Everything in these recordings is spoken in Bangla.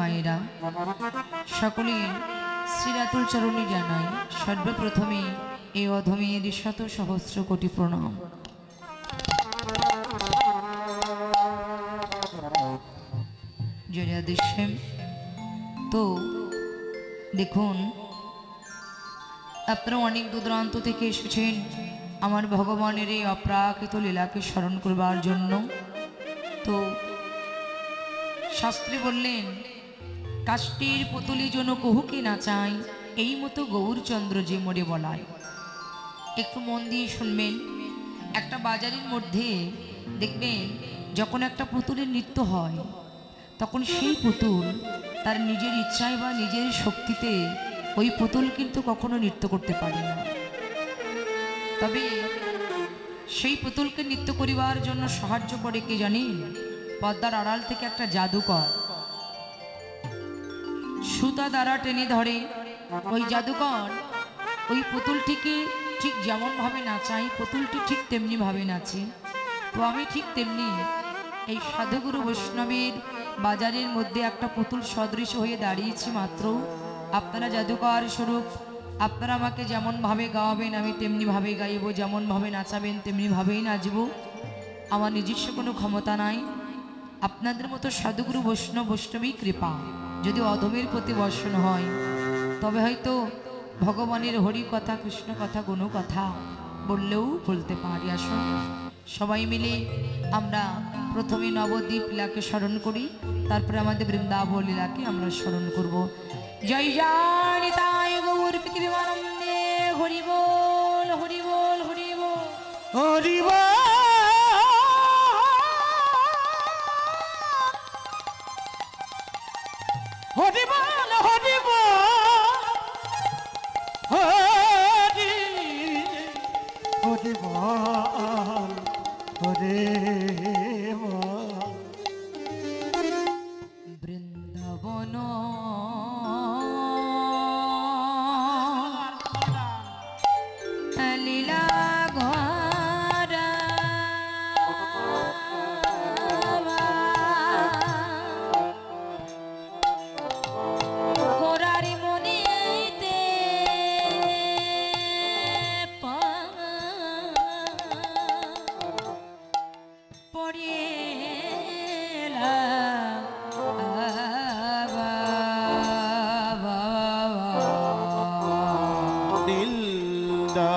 মায়েরা সকলে শ্রীরাতুল চরণে জানাই সর্বপ্রথমে এই অধমের শত সহস্র কোটি প্রণাম। জয় দেশে তো দেখুন আপনারা অনেক দূরান্ত থেকে এসেছেন আমার ভগবানের এই অপ্রাকৃত লীলাকে স্মরণ করবার জন্য। তো শাস্ত্রী বললেন কাষ্টের পুতুলি যেন কহুকে না চাই, এই মতো গৌরচন্দ্র যে মোরে বলায়। একটু মন দিয়ে শুনবেন। একটা বাজারের মধ্যে দেখবেন যখন একটা পুতুলের নৃত্য হয় তখন সেই পুতুল তার নিজের ইচ্ছায় বা নিজের শক্তিতে ওই পুতুল কিন্তু কখনো নৃত্য করতে পারে না। তবে সেই পুতুলকে নৃত্য করিবার জন্য সাহায্য করে কে জানেন? পর্দার আড়াল থেকে একটা জাদুকর সুতা দ্বারা টেনে ধরে। ওই জাদুকর ওই পুতুলটিকে ঠিক যেমন ভাবে নাচাই, পুতুলটি ঠিক তেমনি ভাবে নাচে। তো আমি ঠিক তেমনি এই সাধুগুরু বৈষ্ণবের বাজারের মধ্যে একটা পুতুল সদৃশ হয়ে দাঁড়িয়েছি মাত্র। আপনারা জাদুকর স্বরূপ, আপনারা আমাকে যেমন ভাবে গাওয়াবেন আমি তেমনি ভাবে গাইব, যেমন ভাবে নাচাবেন তেমনি ভাবেই নাচব। আমার নিজস্ব কোনো ক্ষমতা নাই। আপনাদের মতো সাধুগুরু বৈষ্ণবী কৃপা যদি অধমের প্রতি বর্ষণ হয় তবে হয়তো ভগবানের হরি কথা, কৃষ্ণ কথা, গুণ কথা বললেও বলতে পারি। আসুন সবাই মিলে আমরা প্রথমে নবদ্বীপ লীলাকে স্মরণ করি, তারপরে আমাদের বৃন্দাবন লীলাকে আমরা স্মরণ করব। জয় জানিতাই গৌর পৃথিবীমানন্দে, হরি বল হরি বল হরি বল হরি বল হরি বল হরি বল হরি হরি বল হরি বল। বৃন্দাবন লীলা ঘরা গোরারি মনিতে পড়িলা বৃন্দাবন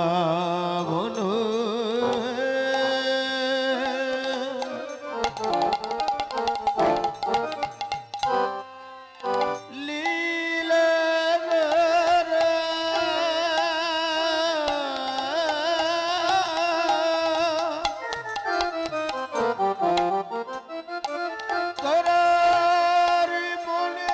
লীলা করার মনেতে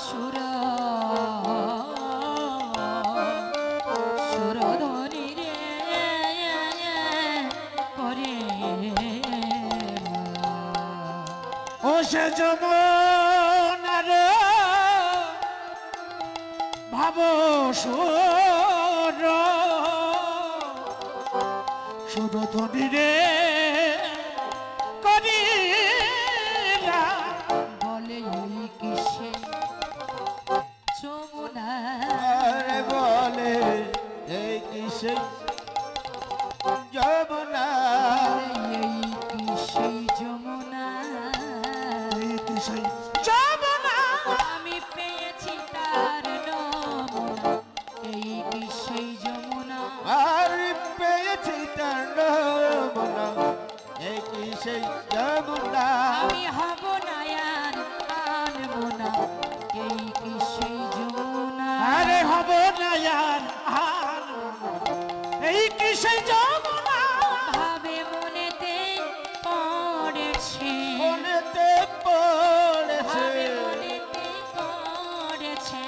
সুর সুরধ্বনি রে করে ও সে যমুনার ভাব সুর সুরধ্বনি রে করি বলে এই কিসে যমুনা আরে বলে এই কিসে যমুনা এই কিসে যমুনা সেই যমুনা আমি পেয়েছি তার নমুনা এই কিসে যমুনা আর পেয়েছি তার নমুনা এই কিসে যমুনা আমি হব নায়ান আনবো না এই কিসে যমুনা আরে হব না আর এই কি সেই যমুনা ভাবে মনেতে পড়েছে মনেতে পড়েছে ভাবে মনেতে পড়েছে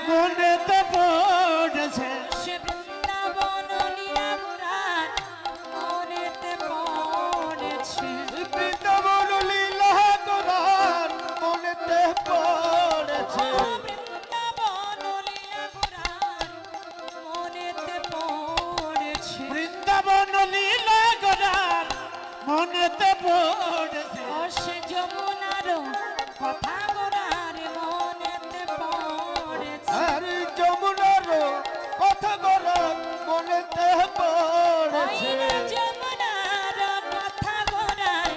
মনেতে পড়েছে সে বৃন্দাবন লীলাগুরার মনেতে পড়েছে বৃন্দাবন লীলা করার মনেতে পড়েছে বৃন্দাবন লীলাগুরার মনেতে পড়েছে বৃন্দাবন লীলা করার মনেতে পড়েছে ও সে যমুনার কথা গোরার মনেতে পড়েছে আর যমুনার কথা করার মনেতে পড়েছে ওই যমুনার কথা গোরার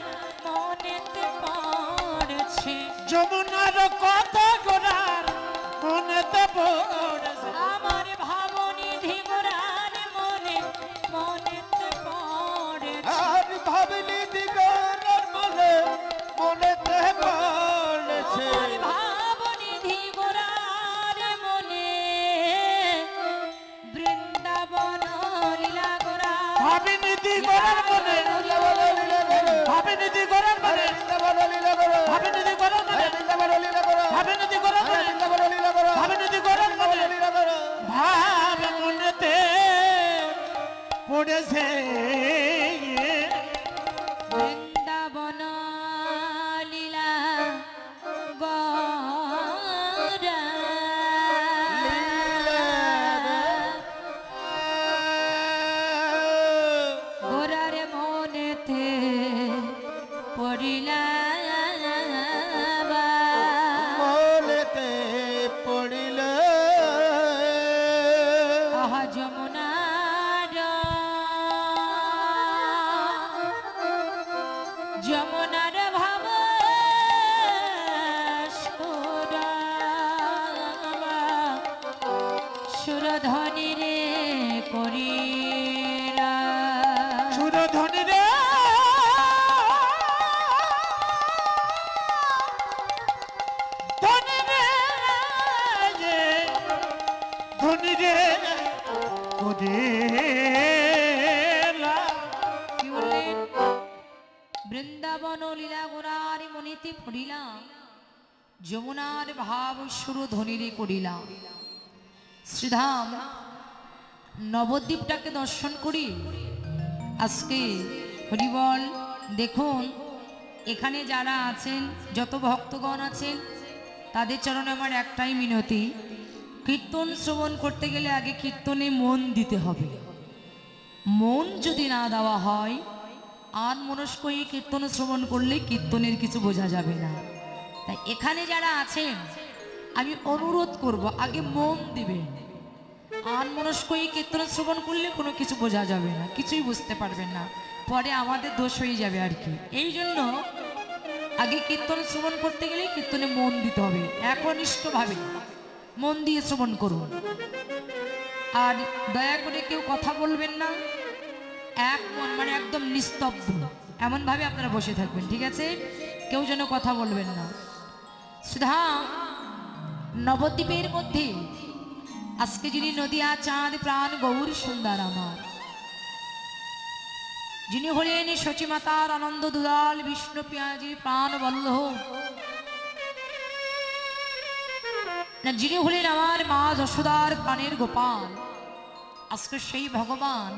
মনেতে পড়েছে যমুনার কথা করার মনেতে পড়েছে আমার ভাবনিধি গোরার মনেতে পড়েছে আর ভাবিনি দিগনার মনে মনেতে পড়েছে আমার ভাবনিধি গোরার মনে বৃন্দাবন লীলা গোরা ভাবি নীতি করার মনে ভাবি নীতি করার মনে ভাবি নীতি করার মনে ভাবি নীতি করার মনে ভাবি নীতি করার মনে ভাব মনেতে পড়েছে বৃন্দাবন লীলা গোরা গোরার মনেতে পড়িলা মনেতে পড়িল আহা যমুনার যমুনার ভাব সুরধ্বনি রে করিলা সুরধ্বনি রে ধনি রে ধনি রে করিলা কি বললেন বৃন্দাবন লীলা গোরার মনিতে পড়িলাম যমুনার ভাব সুরধ্বনি করিলাম শ্রীধাম নবদ্বীপটাকে দর্শন করি আজকে হরিবল দেখুন এখানে যারা আছেন যত ভক্তগণ আছেন তাদের চরণে আমার একটাই মিনতি কীর্তন শ্রবণ করতে গেলে আগে কীর্তনে মন দিতে হবে মন যদি না দেওয়া হয় আর মনস্ক হয়ে কীর্তন শ্রবণ করলে কীর্তনের কিছু বোঝা যাবে না তাই এখানে যারা আছেন আমি অনুরোধ করব আগে মন দিবেন আর মনস্ক হয়ে কীর্তন শ্রবণ করলে কোনো কিছু বোঝা যাবে না কিছুই বুঝতে পারবেন না পরে আমাদের দোষ হয়ে যাবে আর কি এই জন্য আগে কীর্তন শ্রবণ করতে গেলে কীর্তনে মন দিতে হবে একনিষ্ঠভাবে মন দিয়ে শ্রবণ করুন আর দয়া করে কেউ কথা বলবেন না এক মন মানে একদম নিস্তব্ধ এমন ভাবে আপনারা বসে থাকবেন ঠিক আছে কেউ যেন কথা বলবেন না সুধা নবদ্বীপের মধ্যে আজকে যিনি নদিয়া চাঁদ প্রাণ গৌর সুন্দর আমার যিনি হলেন সচিমাতার আনন্দ দুলাল বিষ্ণু পিয়াজি প্রাণ বল্লভ না, যিনি হলেন আমার মা যশোদার প্রাণের গোপাল, আজকে সেই ভগবান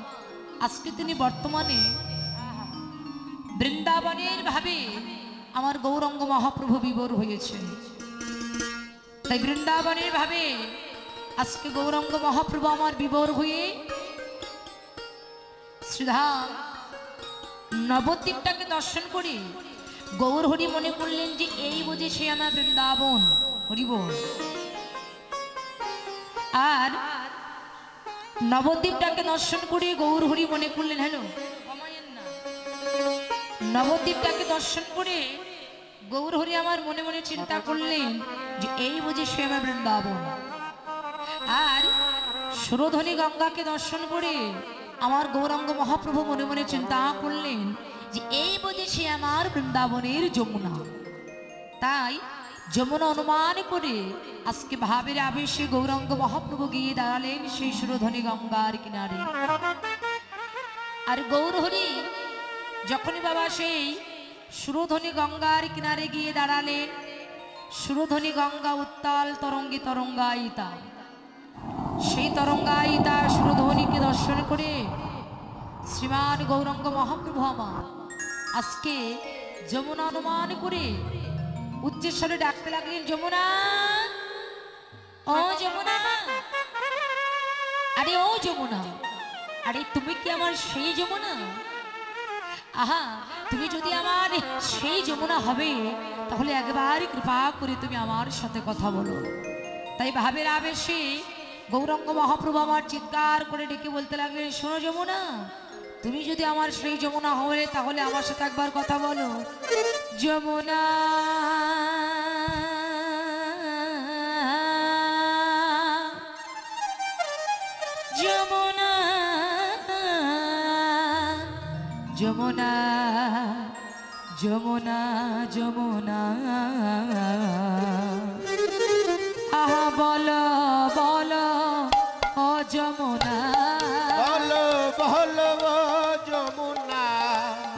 আজকে তিনি বর্তমানে বৃন্দাবনের ভাবে আমার গৌরাঙ্গ মহাপ্রভু বিভোর হয়েছেন। তাই বৃন্দাবনের ভাবে আজকে গৌরাঙ্গ মহাপ্রভু আমার বিভোর হয়ে শ্রীধাম নবদ্বীপটাকে দর্শন করে গৌর হরি মনে করলেন যে এই বুঝে সে আমার বৃন্দাবন। হরিবল। আর নবদ্বীপটাকে দর্শন করে গৌর হরি মনে করলেন, হ্যালো নবদ্বীপটাকে দর্শন করে গৌর হরি আমার মনে মনে চিন্তা করলেন যে এই বুঝে সে আমার বৃন্দাবন। আর সুরধনী গঙ্গাকে দর্শন করে আমার গৌরাঙ্গ মহাপ্রভু মনে মনে চিন্তা করলেন যে এই বুঝে সে আমার বৃন্দাবনের যমুনা। তাই যমুনা অনুমান করে আজকে ভাবের আবেশে গৌরাঙ্গ মহাপ্রভু গিয়ে দাঁড়ালেন সেই সুরধনী গঙ্গার কিনারে। আর গৌর হরি যখনই বাবা সেই সুরধনী গঙ্গার কিনারে গিয়ে দাঁড়ালেন, সুরধনী গঙ্গা উত্তাল তরঙ্গে তরঙ্গায়িতা, সেই তরঙ্গায়িতা সুরধনীকে দর্শন করে শ্রীমান গৌরাঙ্গ মহাপ্রভু আমার আজকে যমুনা অনুমান করে উচ্চস্বরে ডাকতে লাগলেন, যমুনা, ও যমুনা, আরে ও যমুনা, আরে তুমি কি আমার সেই যমুনা? আহা, তুমি যদি আমার সেই যমুনা হবে তাহলে একবার কৃপা করে তুমি আমার সাথে কথা বলো। তাই ভাবের আবেশে গৌরাঙ্গ মহাপ্রভু আমার চিৎকার করে ডেকে বলতে লাগলেন, শোনো যমুনা, তুমি যদি আমার সেই যমুনা হবে তাহলে আমার সাথে একবার কথা বলো। যমুনা, যমুনা, যমুনা, যমুনা, যমুনা, আহা বলো বলো ও যমুনা, বলো বলো ও যমুনা,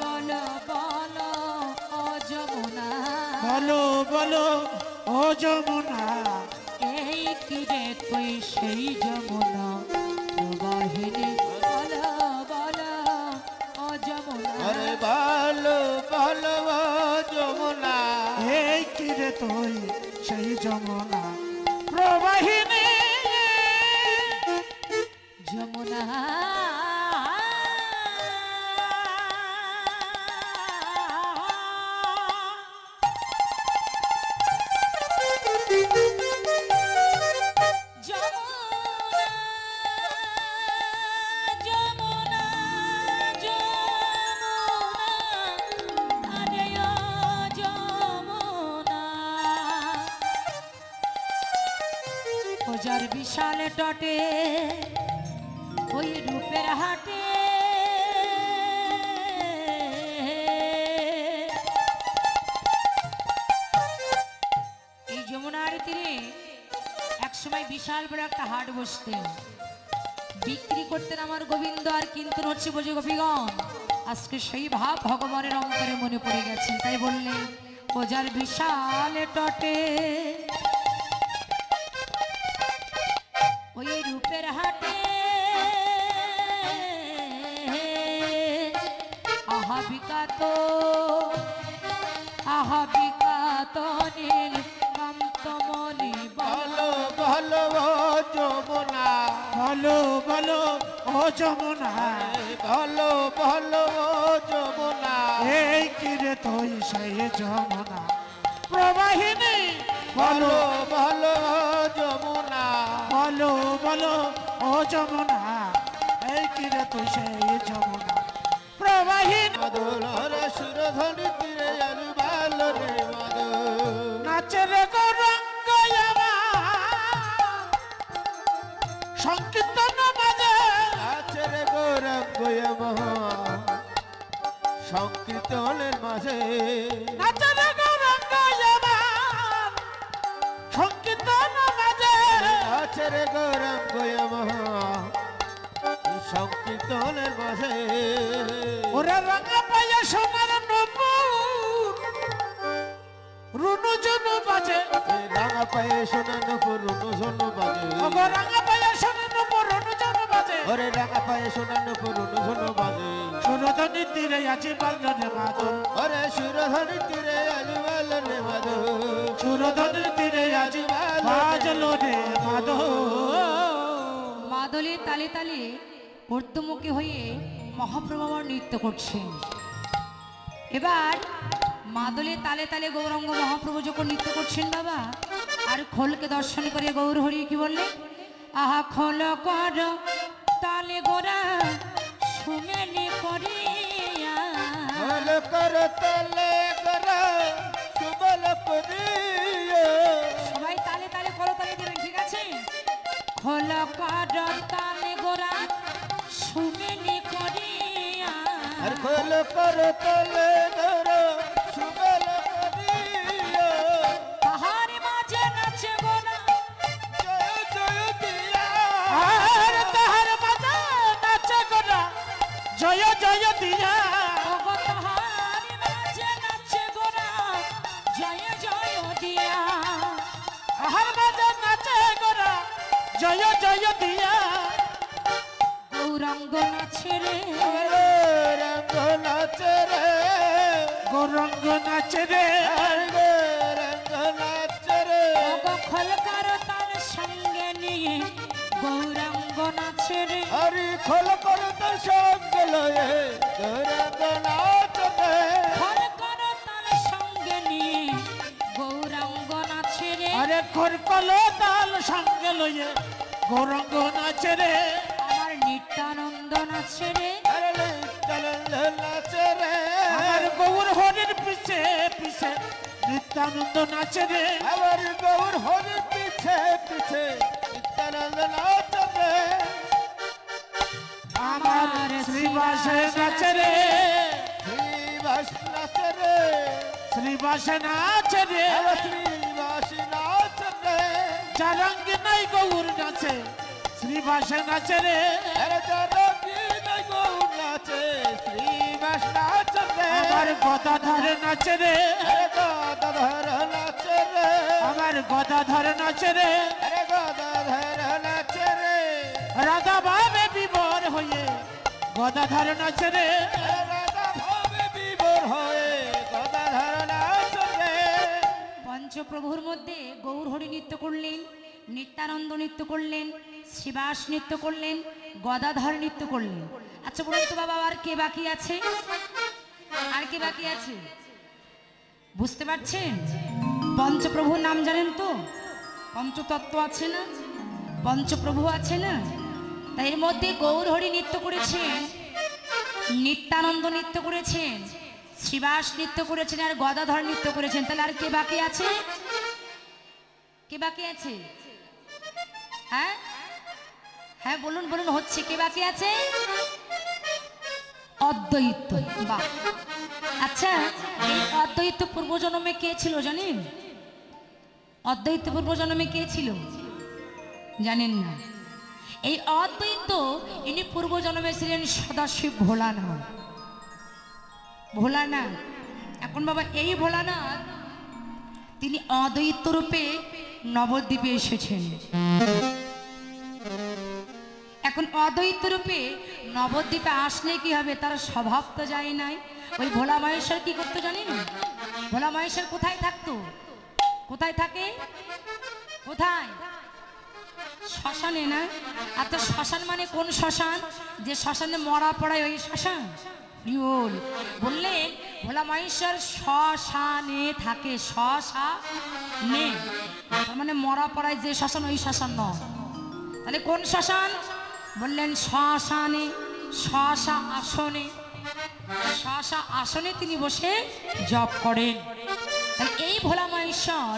বলো বলো ও যমুনা, বলো বলো ও যমুনা, এই কি রে তুই সেই যমুনা প্রবাহিনী, বলো বলো ও যমুনা, আরে বলো বলো ও যমুনা, এই কি রে তুই সেই যমুনা প্রবাহিনী, যমুনা, যার বিশাল টটে ওই রূপের হাটে এই যমুনার তীরে একসময় বিশাল বড় একটা হাট বসতেন, বিক্রি করতেন আমার গোবিন্দ, আর কিন্তু হচ্ছে বোঝে গোপীগণ। আজকে সেই ভাব ভগবানের অন্তরে মনে পড়ে গেছে, তাই বললেন, ও যার বিশাল টটে ওই রূপের হাটে আহা বিকাত নীল কান্তমণি, বলো বলো ও যমুনা, বলো বলো ও যমুনা, বলো বলো ও যমুনা, এই কি রে তুই সেই যমুনা প্রবাহিনী, বলো বলো ও যমুনা, বলো বলো ও যমুনা, এই কি রে তুই সেই যমুনা প্রবাহিনী, মধুর সুরধনী তীরে আলু ভালো রে মধু, নাচে রে গৌরাঙ্গ আমার সংকীর্তন মাঝে, আছে রে গৌরাঙ্গ আমার সংকীর্তনের মাঝে, নাচে রে গৌরাঙ্গ আমার সংকীর্তন মাঝে, আছে রে গৌরাঙ্গ আমার সংকীর্তনের মাঝে, ওরে রঙা পাইয়া সোনার নপুর রুনু ঝুনু বাজে রাঙা পায়ে সোনা নুপুর রুনু ঝুনু বাজে ওগো রাঙা পায়ে সোনা নুপুর রুনু ঝুনু বাজে ওরে রাঙা পায়ে সোনা নুপুর রুনু ঝুনু বাজে সুরধনি তীরে আছে বাল্যরে মাদল ওরে সুরধনি তীরে আজবাল রে মাধব সুরধনি তীরে আছে বাজলো রে মাদল মাদলের তালে তালে ঊর্ধ্বমুখী হয়ে মহাপ্রভু আমার নৃত্য করছেন। এবার মাদলের তালে তালে গৌরাঙ্গ মহাপ্রভু যখন নৃত্য করছেন বাবা, আর খোলকে দর্শন করে গৌর হরি কি বললেন, আহা খোল কর তালে গোরা সুমেলি করিয়া। খোল কর তালে গোরা সুবল করিয়া। সবাই তালে তালে করতালি দেবেন, ঠিক আছে? খোল কর তালে গোরা সুমেলি করিয়া। আর খোল কর তালে গোরা সুবল করিয়া। তাহার মাঝে নাচে গোরা জয় জয় দিয়া। আর তাহার মাঝে নাচে গোরা জয় জয় দিয়া। ওগো তাহার মাঝে নাচে গোরা জয় জয় দিয়া। তাহার মাঝে নাচে গোরা জয় জয় দিয়া। গৌরাঙ্গ নাচে রে রঙ্গ নাচে রে গৌরাঙ্গ নাচে রে রঙ্গ নাচে রে। ওগো খলকার তার সঙ্গে নিয়ে গৌরাঙ্গ নাচে রে। হরি খোল কর তো সঙ্গ লয়ে রঙ্গ নাচে রে। খলকার তার সঙ্গে নিয়ে গৌরাঙ্গ নাচে রে। আরে খরকল তাল সঙ্গে লইয়ে গৌরাঙ্গ নাচে রে। আমার নিত্যানন্দ নাচে রে। আরে নিত্যানন্দ নাচে রে। আমার গৌর হরির পিছে পিছে নিত্যানন্দ নাচে রে। আমার গৌর হরি পিছে পিছে নিত্যানন্দ নাচে রে। আমার শ্রীবাসে নাচে রে। শ্রীবাস নাচে রে। শ্রীবাসে নাচে রে। আমার শ্রীবাস নাচে রে। চারঙ্গ নাই গৌর নাচে শ্রীবাসে নাচে রে। আরে জানকী নাই গৌর নাচে শ্রীবাস নাচে রে। আমার গদাধর নাচে রে। আরে গদাধর নাচে রে। আমার গদাধর নাচে রে। আরে গদাধর নাচে রে। রাধা ভাবে বিবর হয়ে গদাধর নাচে রে। আরে রাধা ভাবে বিভোর হয়ে গদাধর নাচে রে। পঞ্চপ্রভুর মধ্যে গৌর হরি নৃত্য করলেন, নিত্যানন্দ নৃত্য করলেন, শিবাস নৃত্য করলেন, গদাধর নৃত্য করলেন। আচ্ছা বলুন তো বাবা, আর কে বাকি আছে? আর কে বাকি আছে বুঝতে পারছেন? পঞ্চপ্রভুর নাম জানেন তো? পঞ্চতত্ত্ব আছে না, পঞ্চপ্রভু আছে না? তাই এর মধ্যে গৌর হরি নৃত্য করেছেন, নিত্যানন্দ নৃত্য করেছেন, শিবাস নৃত্য করেছেন, আর গদাধর নৃত্য করেছেন। তাহলে আর কে বাকি আছে? কে বাকি আছে? হ্যাঁ হ্যাঁ বলুন বলুন, হচ্ছে কে বাকি আছে? অদ্বৈত। বাহ, আচ্ছা এই অদ্বৈত পূর্বজন্মে কে ছিল জানেন? অদ্বৈত পূর্বজন্মে কে ছিল জানেন না? এই অদ্বৈত ইনি পূর্বজন্মে ছিলেন সদাশিব ভোলানাথ। ভোলানাথ, এখন বাবা এই ভোলানাথ তিনি অদ্বৈত রূপে নবদ্বীপে এসেছেন। এখন অদ্বৈত রূপে নবদ্বীপে আসলে কি হবে? তার স্বভাব তো যায় নাই। ওই ভোলা মহেশ্বর কি করতো জানেন? ভোলা মহেশ্বর কোথায় থাকতো? কোথায় থাকে? কোথায়? শ্মশানে না? আর তো শ্মশান মানে কোন শ্মশান? যে শ্মশানে মরা পড়ায় ওই শ্মশান। বললেন ভোলা মহেশ্বর শ্মশানে থাকে। শ্মশানে তার মানে মরা পড়ায় যে শ্মশান, ওই শ্মশান নয়। তাহলে কোন শ্মশান? বললেন শ্মশানে, শ্মশা আসনে। শ্মশা আসনে তিনি বসে জপ করেন। তাহলে এই ভোলা মহেশ্বর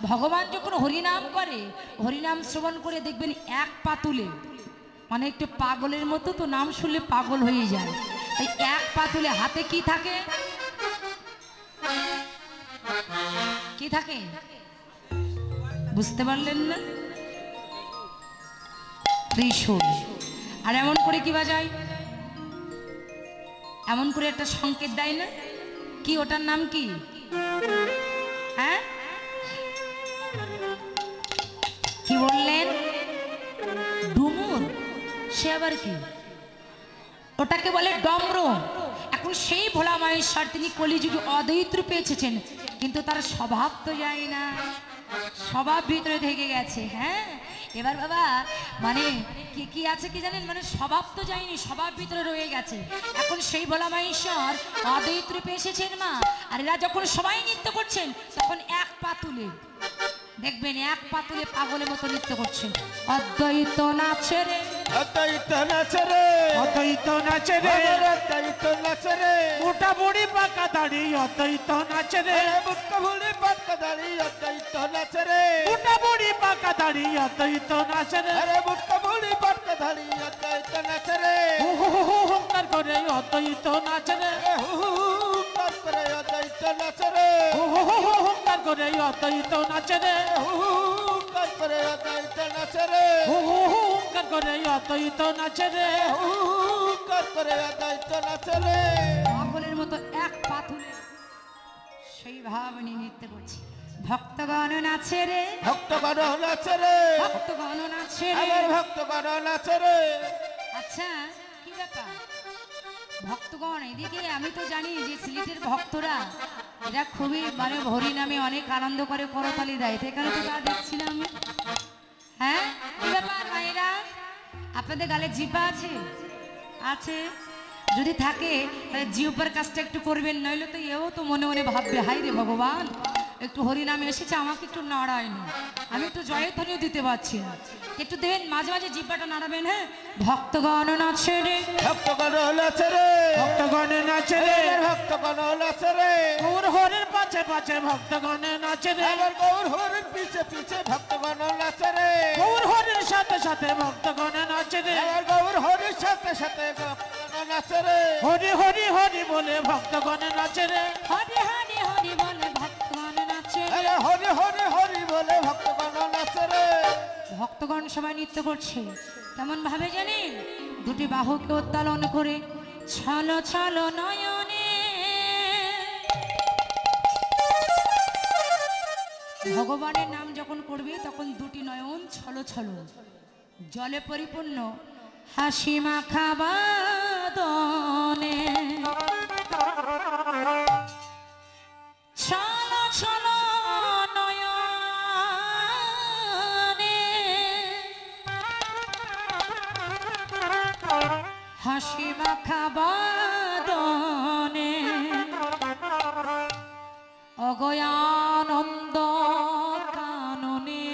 ভগবান যখন হরিনাম করে, হরিনাম শ্রবণ করে দেখবেন এক পা তুলে, মানে একটু পাগলের মতো, তো নাম শুনলে পাগল হয়ে যায়। এই এক পা তুলে হাতে কি থাকে? কি থাকে বুঝতে পারলেন না? ত্রিশূল। আর এমন করে কি বাজায়? এমন করে একটা সংকেত দেয় না? কি ওটার নাম কি? হ্যাঁ সে আবার কি? ওটাকে বলে ডম্র। এখন সেই ভোলা মহেশ্বর তিনি কলিযুগে অদ্বৈত রূপে এসেছেন, কিন্তু তার স্বভাব তো যায় না, স্বভাব ভিতরে থেকে গেছে। হ্যাঁ, এবার বাবা মানে কি কি আছে কি জানেন, মানে স্বভাব তো যায়নি, স্বভাব ভিতরে রয়ে গেছে। এখন সেই ভোলা মহেশ্বর অদ্বৈত রূপে এসেছেন মা, আর এরা যখন সবাই নৃত্য করছেন তখন এক পা তুলে দেখবেন, এক পা তুলে পাগলের মতো নৃত্য করছে। অদ্বৈত নাচে রে, অদ্বৈত নাচে রে, অদ্বৈত নাচে রে, অদ্বৈত নাচে রে, মোটা বুড়ি পাকা দাড়ি অদ্বৈত নাচে রে, বুটকা ভুলি পাটকা দাড়ি অদ্বৈত নাচে রে, মোটা বুড়ি পাকা দাড়ি অদ্বৈত নাচে রে, আরে বুটকা ভুলি পাটকা দাড়ি অদ্বৈত নাচে রে, হু হু হু হু হুঙ্কার করে অদ্বৈত নাচে রে, হু হু হু হুঙ্কার করে অদ্বৈত নাচে রে, হু হু হু হু হুঙ্কার করে অদ্বৈত নাচে রে, হু হু হু হুঙ্কার করে অদ্বৈত নাচে রে, হু হু হু হুঙ্কার করে অদ্বৈত নাচে রে, হু হু হু হুঙ্কার করে অদ্বৈত নাচে রে। পাগলের মতো এক পা তুলে সেই ভাব নিয়ে নৃত্য করছে। ভক্তগণ নাচে রে, ভক্তগণ নাচে রে, ভক্তগণ নাচে রে। আমার ভক্তগণ নাচে রে। আচ্ছা, কি ব্যাপার ভক্তগণ? এদিকে আমি তো জানি যে সিলেটের ভক্তরা এরা খুবই মানে হরি নামে অনেক আনন্দ করে, করতালি দেয়, এখানে তো তা দেখছি না আমি। হ্যাঁ, কি ব্যাপার ভাইরা, আপনাদের গালে জিপা আছে? আছে, যদি থাকে তাহলে জিউপার কাজটা একটু করবেন, নইলে তো এও তো মনে মনে ভাববে হাই রে ভগবান, একটু হরিনামে এসেছে, আমাকে একটু নাড়ায় না, আমি একটু জয়ধ্বনিও দিতে পারছি না, একটু দেবেন মাঝে মাঝে জিব্বাটা নাড়াবেন। হ্যাঁ, ভক্তগণ নাচে রে, ভক্তগণ নাচে রে, ভক্তগণ নাচে রে, আমার ভক্তগণ নাচে রে, গৌর হরির পাছে পাছে ভক্তগণ নাচে রে, আমার গৌর হরির পিছে পিছে ভক্তগণ নাচে রে, গৌর হরির সাথে সাথে ভক্তগণ নাচে রে, আমার গৌর হরির সাথে সাথে ভক্তগণ নাচে রে, হরি হরি হরি বলে ভক্তগণ নাচে রে, হরি হরি হরি বলে ভক্তগণ নাচে রে। আরে হরি হরি হরি বলে ভক্তগণ নাচে রে। ভক্তগণ সবাই নৃত্য করছে, কেমন ভাবে জানেন? দুটি বাহুকে উত্তোলন করে ছল ছল নয়নে ভগবানের নাম যখন করবে তখন দুটি নয়ন ছল ছল জলে পরিপূর্ণ, হাসি মাখা বাদনে ছল ছল নয়নে হাসি মাখা বাদনে অগয়ানন্দ কাননে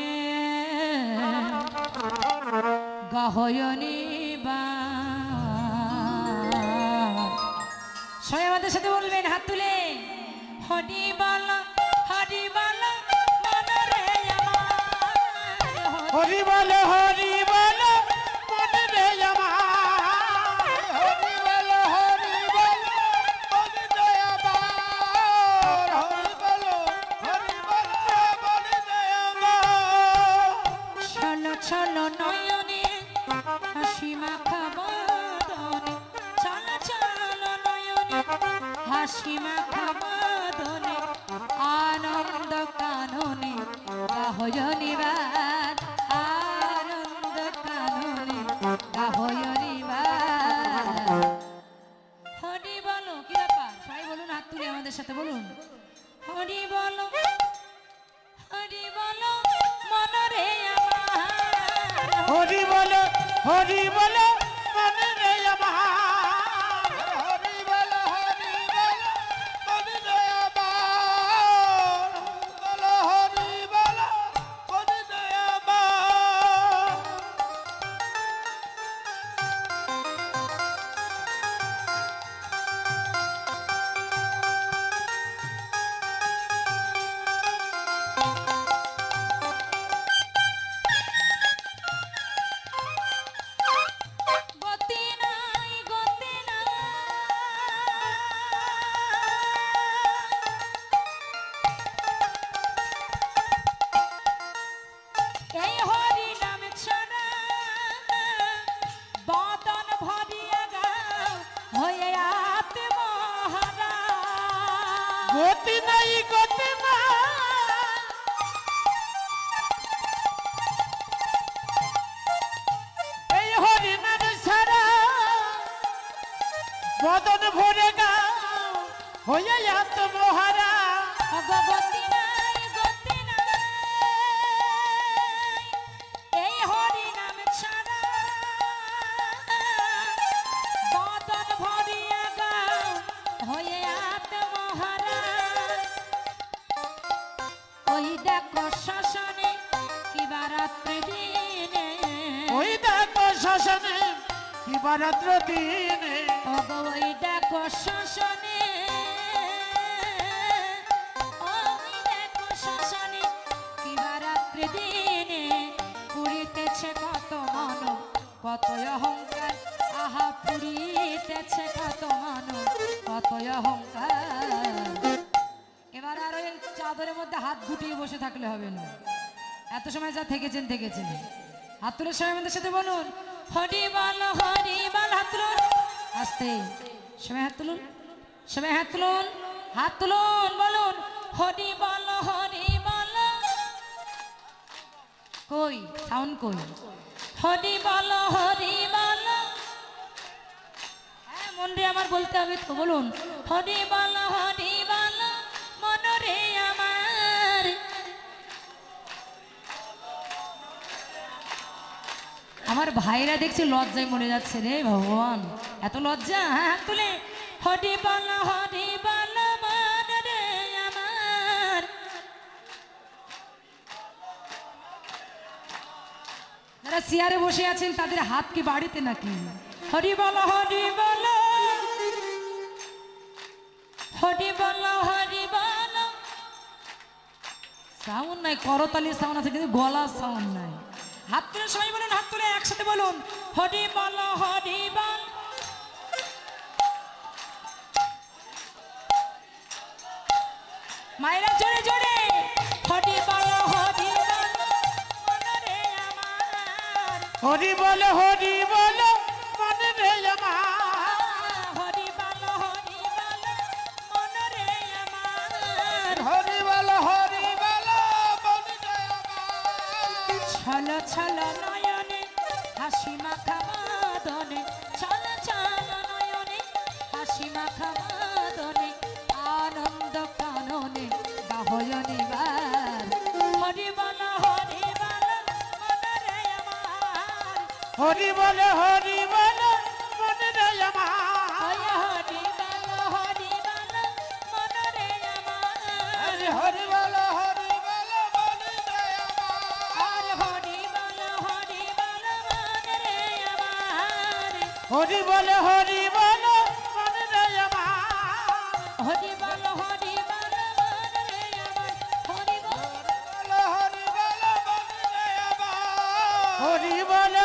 গাহয়নি বা। সবাই আমাদের সাথে বলবেন, হাত তুলে হরি বালা মনরে আমার, হরি বল হরি বল মনে রে আমার, হরি বল হরি বল বলি দয়াবার, হরি বল হরি বল বলি দয়াবার। ছল ছল নয়নে হাসি মাখা বাদনে, ছল ছল নয়নে হাসি মাখা বাদনে আনন্দ কাননে গাহয়নিবার, আনন্দ কাননে গাহয়নিবার। হরি বলো, কি ব্যাপার সবাই বলুন, হাত তুলে আমাদের সাথে বলুন, হরি বলো মনরে আমার, হরি বল হরি বল মনে রে আমার, হরি বল বলি দয়াবার, বল হরি বল বলি দয়াবার। গতি নাই গতি নাই, এই হরি নাম ছাড়া বদন ভরিয়া গাও হয়ে আত্মহারা। গতি নাই গতি না, এই হরি নাম বদন ভরে গাও হয়ে আত্মহারা গতি নাই গতি নাই এই হরি নাম ছাড়া বদন ভরিয়া গাও হয়ে আত্মহারা ওই দেখো শ্মশানে কিবা রাত্রি দিনে ওই দেখো শ্মশানে কিবা রাত্র দিনে ওই দেখো শ্মশানে ওই দেখো শ্মশানে কিবা রাত্রি দিনে পুরিতেছে কত মানব কত অহংকার আহা পুরিতেছে কত মানব কত অহংকার। এবার আর ওই চাদরের মধ্যে হাত গুটিয়ে বসে থাকলে হবে না, এত সময় যা থেকেছেন থেকেছেন। হাত তুলে সবাই আমাদের সাথে বলুন হরি বল হাত তুলুন আস্তে সবাই হাত তুলুন সবাই হাত তুলুন হাত তুলুন বলুন হরি বল কই সাউন্ড কই হরি বল হ্যাঁ মন রে আমার বলতে হবে তো বলুন হরি বল মনরে আমার আমার ভাইরা দেখছি লজ্জায় মরে যাচ্ছে রে ভগবান, এত লজ্জা। হ্যাঁ হাত তুলে হরি বল মনরে আমার। যারা চেয়ারে বসে আছেন তাদের হাত কি বাড়িতে নাকি? হরি বল হরি বল সাউন্ড নাই, করতালি সাউন্ড আছে কিন্তু গলা সাউন্ড নাই। হাত তুলে সবাই বলুন হাত তুলে একসাথে বলুন হরি বল মায়েরা জোরে জোরে হরি বল মনরে আমার। হরি বল মনে রে আমার হরি বল মনরে আমার। হরি বল মনে রে আমার। ছল ছল নয়নে হাসি মাখা বাদনে ছল ছল নয়নে হাসি মাখা বাদনে আনন্দ কাননে বাহয়নিবার। হরি বল মনরে আমার। হরি বল মনে রে আমার ওই হরি বল মনরে আমার। হরি বল মনে রে আমার। আর হরি বল মনরে আমার। হরি বল মনে রে আমার হরি বল মনরে আমার। হরি বল হরি বল মনে রে আমার। হরি বল